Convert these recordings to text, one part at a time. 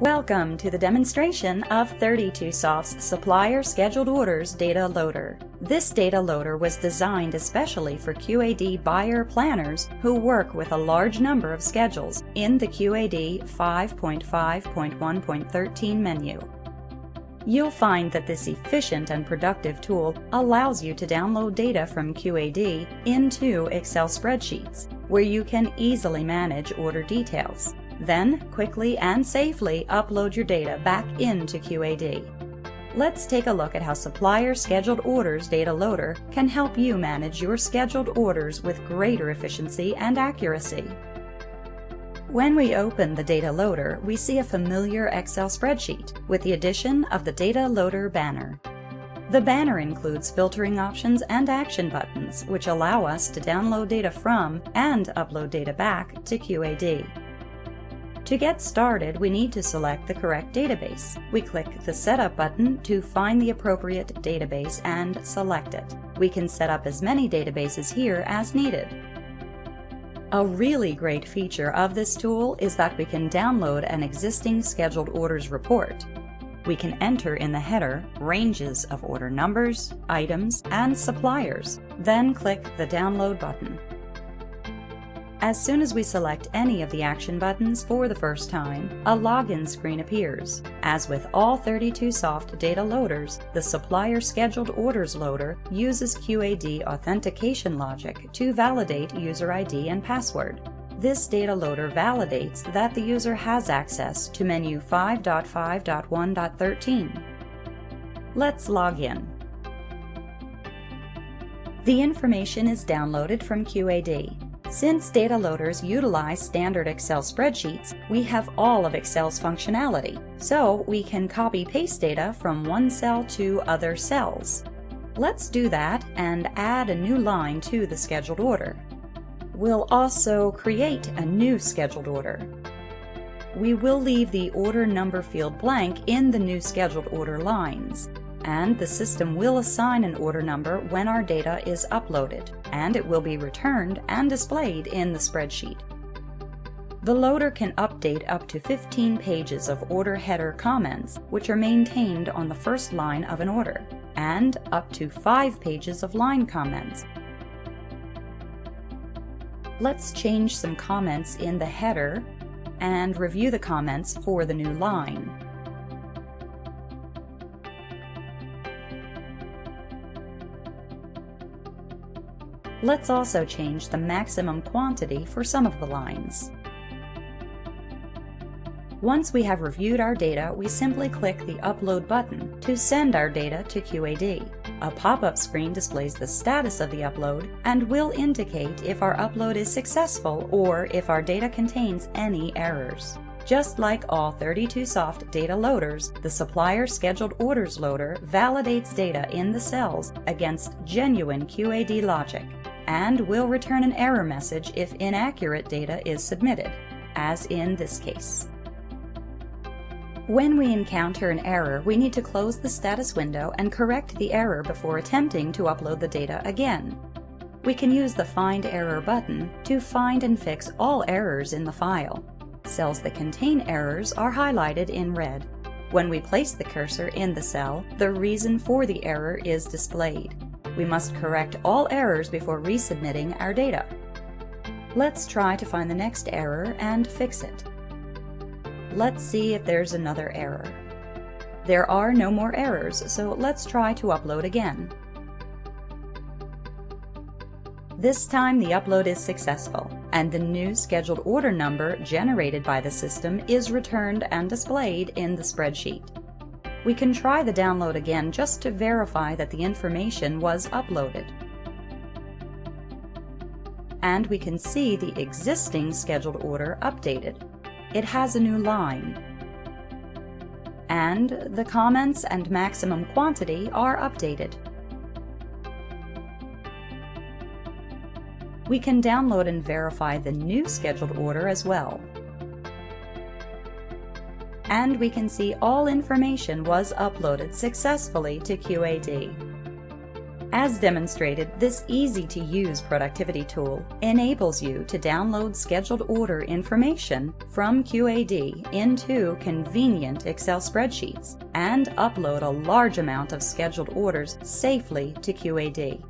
Welcome to the demonstration of 32Soft's Supplier Scheduled Orders Data Loader. This data loader was designed especially for QAD buyer planners who work with a large number of schedules in the QAD 5.5.1.13 menu. You'll find that this efficient and productive tool allows you to download data from QAD into Excel spreadsheets, where you can easily manage order details. Then, quickly and safely upload your data back into QAD. Let's take a look at how Supplier Scheduled Orders Data Loader can help you manage your scheduled orders with greater efficiency and accuracy. When we open the data loader, we see a familiar Excel spreadsheet with the addition of the Data Loader banner. The banner includes filtering options and action buttons, which allow us to download data from and upload data back to QAD. To get started, we need to select the correct database. We click the Setup button to find the appropriate database and select it. We can set up as many databases here as needed. A really great feature of this tool is that we can download an existing scheduled orders report. We can enter in the header ranges of order numbers, items, and suppliers, then click the Download button. As soon as we select any of the action buttons for the first time, a login screen appears. As with all 32Soft data loaders, the Supplier Scheduled Orders Loader uses QAD authentication logic to validate user ID and password. This data loader validates that the user has access to menu 5.5.1.13. Let's log in. The information is downloaded from QAD. Since data loaders utilize standard Excel spreadsheets, we have all of Excel's functionality, so we can copy-paste data from one cell to other cells. Let's do that and add a new line to the scheduled order. We'll also create a new scheduled order. We will leave the order number field blank in the new scheduled order lines, and the system will assign an order number when our data is uploaded, and it will be returned and displayed in the spreadsheet. The loader can update up to 15 pages of order header comments, which are maintained on the first line of an order, and up to 5 pages of line comments. Let's change some comments in the header and review the comments for the new line. Let's also change the maximum quantity for some of the lines. Once we have reviewed our data, we simply click the Upload button to send our data to QAD. A pop-up screen displays the status of the upload and will indicate if our upload is successful or if our data contains any errors. Just like all 32Soft data loaders, the Supplier Scheduled Orders Loader validates data in the cells against genuine QAD logic, and will return an error message if inaccurate data is submitted, as in this case. When we encounter an error, we need to close the status window and correct the error before attempting to upload the data again. We can use the Find Error button to find and fix all errors in the file. Cells that contain errors are highlighted in red. When we place the cursor in the cell, the reason for the error is displayed. We must correct all errors before resubmitting our data. Let's try to find the next error and fix it. Let's see if there's another error. There are no more errors, so let's try to upload again. This time the upload is successful, and the new scheduled order number generated by the system is returned and displayed in the spreadsheet. We can try the download again just to verify that the information was uploaded. And we can see the existing scheduled order updated. It has a new line. And the comments and maximum quantity are updated. We can download and verify the new scheduled order as well. And we can see all information was uploaded successfully to QAD. As demonstrated, this easy-to-use productivity tool enables you to download scheduled order information from QAD into convenient Excel spreadsheets and upload a large amount of scheduled orders safely to QAD.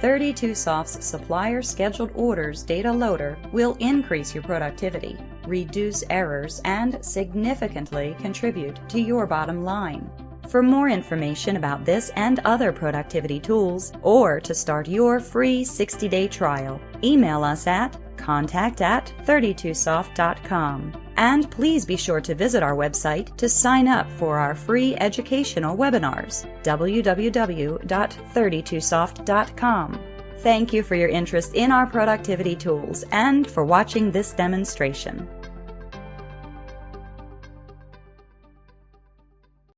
32Soft's Supplier Scheduled Orders data loader will increase your productivity, reduce errors, and significantly contribute to your bottom line. For more information about this and other productivity tools, or to start your free 60-day trial, email us at contact@32soft.com. And please be sure to visit our website to sign up for our free educational webinars, www.32soft.com. Thank you for your interest in our productivity tools and for watching this demonstration.